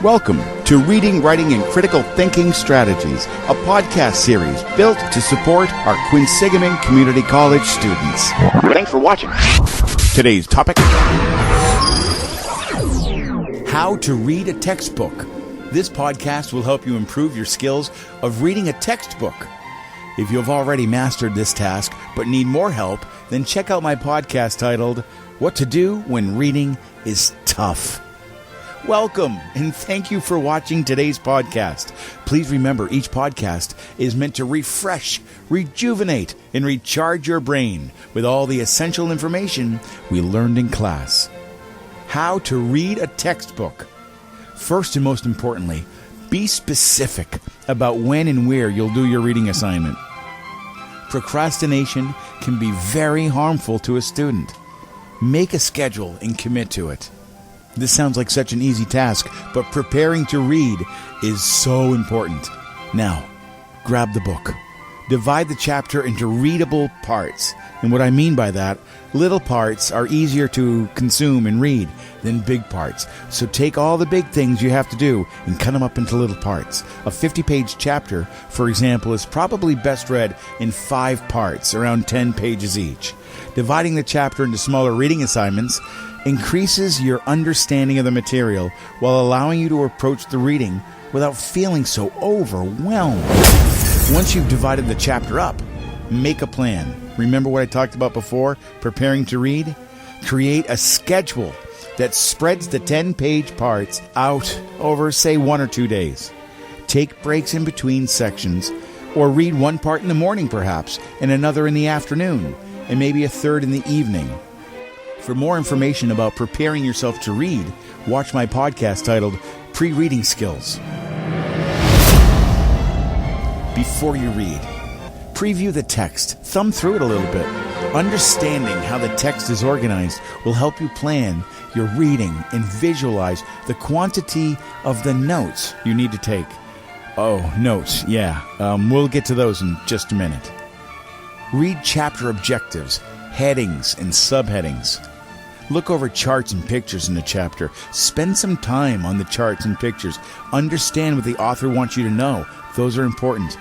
Welcome to Reading, Writing, and Critical Thinking Strategies, a podcast series built to support our Quinsigamond Community College students. Thanks for watching. Today's topic: how to read a textbook. This podcast will help you improve your skills of reading a textbook. If you have already mastered this task but need more help, then check out my podcast titled, What to Do When Reading is Tough. Welcome, and thank you for watching today's podcast. Please remember, each podcast is meant to refresh, rejuvenate, and recharge your brain with all the essential information we learned in class. How to read a textbook. First and most importantly, be specific about when and where you'll do your reading assignment. Procrastination can be very harmful to a student. Make a schedule and commit to it. This sounds like such an easy task, but preparing to read is so important. Now, grab the book. Divide the chapter into readable parts. And what I mean by that, little parts are easier to consume and read than big parts. So take all the big things you have to do and cut them up into little parts. A 50-page chapter, for example, is probably best read in 5 parts, around 10 pages each. Dividing the chapter into smaller reading assignments increases your understanding of the material while allowing you to approach the reading without feeling so overwhelmed. Once you've divided the chapter up, make a plan. Remember what I talked about before, preparing to read? Create a schedule that spreads the 10-page parts out over, say, 1 or 2 days. Take breaks in between sections, or read one part in the morning perhaps, and another in the afternoon, and maybe a third in the evening. For more information about preparing yourself to read, watch my podcast titled Pre-Reading Skills. Before you read, preview the text. Thumb through it a little bit. Understanding how the text is organized will help you plan your reading and visualize the quantity of the notes you need to take. Oh, notes, yeah. We'll get to those in just a minute. Read chapter objectives, headings, and subheadings. Look over charts and pictures in the chapter. Spend some time on the charts and pictures. Understand what the author wants you to know. Those are important.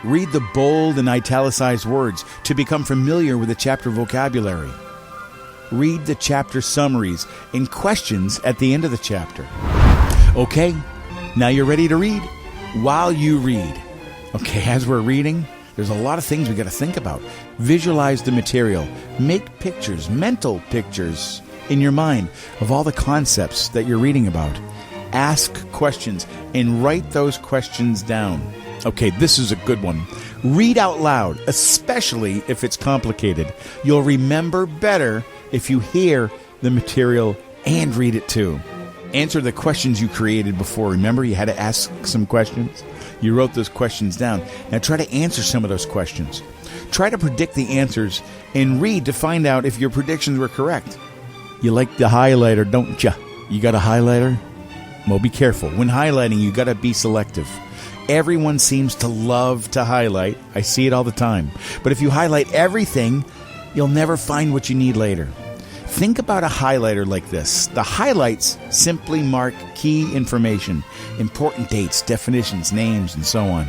Read the bold and italicized words to become familiar with the chapter vocabulary. Read the chapter summaries and questions at the end of the chapter. Okay, now you're ready to read. While you read. Okay, as we're reading, there's a lot of things we got to think about. Visualize the material. Make pictures, mental pictures in your mind of all the concepts that you're reading about. Ask questions and write those questions down. Okay, this is a good one. Read out loud, especially if it's complicated. You'll remember better if you hear the material and read it too. Answer the questions you created before. Remember, you had to ask some questions? You wrote those questions down. Now try to answer some of those questions. Try to predict the answers and read to find out if your predictions were correct. You like the highlighter, don't you? You got a highlighter? Well, be careful. When highlighting, you got to be selective. Everyone seems to love to highlight. I see it all the time. But if you highlight everything, you'll never find what you need later. Think about a highlighter like this. The highlights simply mark key information, important dates, definitions, names, and so on.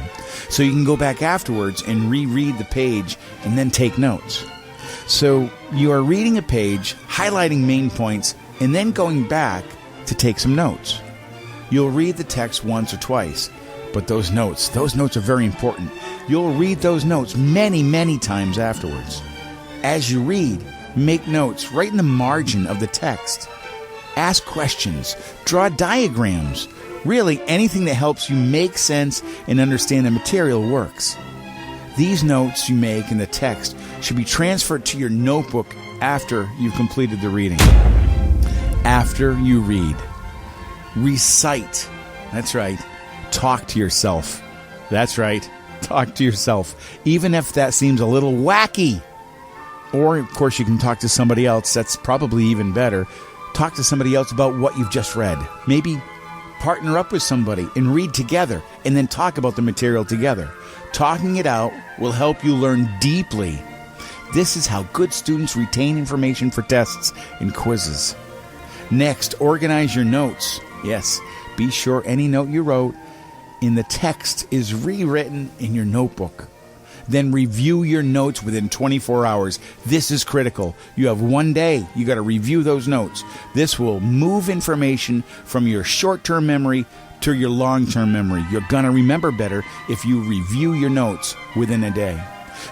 So you can go back afterwards and reread the page and then take notes. So you are reading a page, highlighting main points, and then going back to take some notes. You'll read the text once or twice, but those notes are very important. You'll read those notes many, many times afterwards. As you read, make notes right in the margin of the text. Ask questions. Draw diagrams. Really, anything that helps you make sense and understand the material works. These notes you make in the text should be transferred to your notebook after you've completed the reading. After you read, recite. That's right. Talk to yourself. That's right. Talk to yourself. Even if that seems a little wacky. Or, of course, you can talk to somebody else. That's probably even better. Talk to somebody else about what you've just read. Maybe partner up with somebody and read together and then talk about the material together. Talking it out will help you learn deeply. This is how good students retain information for tests and quizzes. Next, organize your notes. Yes, Be sure any note you wrote in the text is rewritten in your notebook. Then review your notes within 24 hours. This is critical. You have 1 day. You got to review those notes. This will move information from your short-term memory to your long-term memory. You're going to remember better if you review your notes within a day.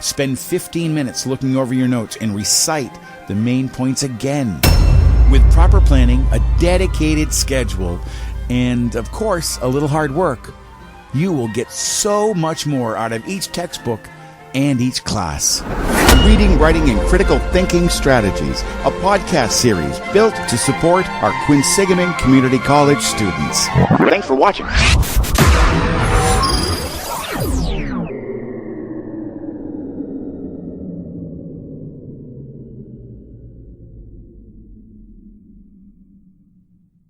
Spend 15 minutes looking over your notes and recite the main points again. With proper planning, a dedicated schedule, and of course, a little hard work, you will get so much more out of each textbook and each class. Reading, Writing, and Critical Thinking Strategies, a podcast series built to support our Quinsigamond Community College students. Thanks for watching.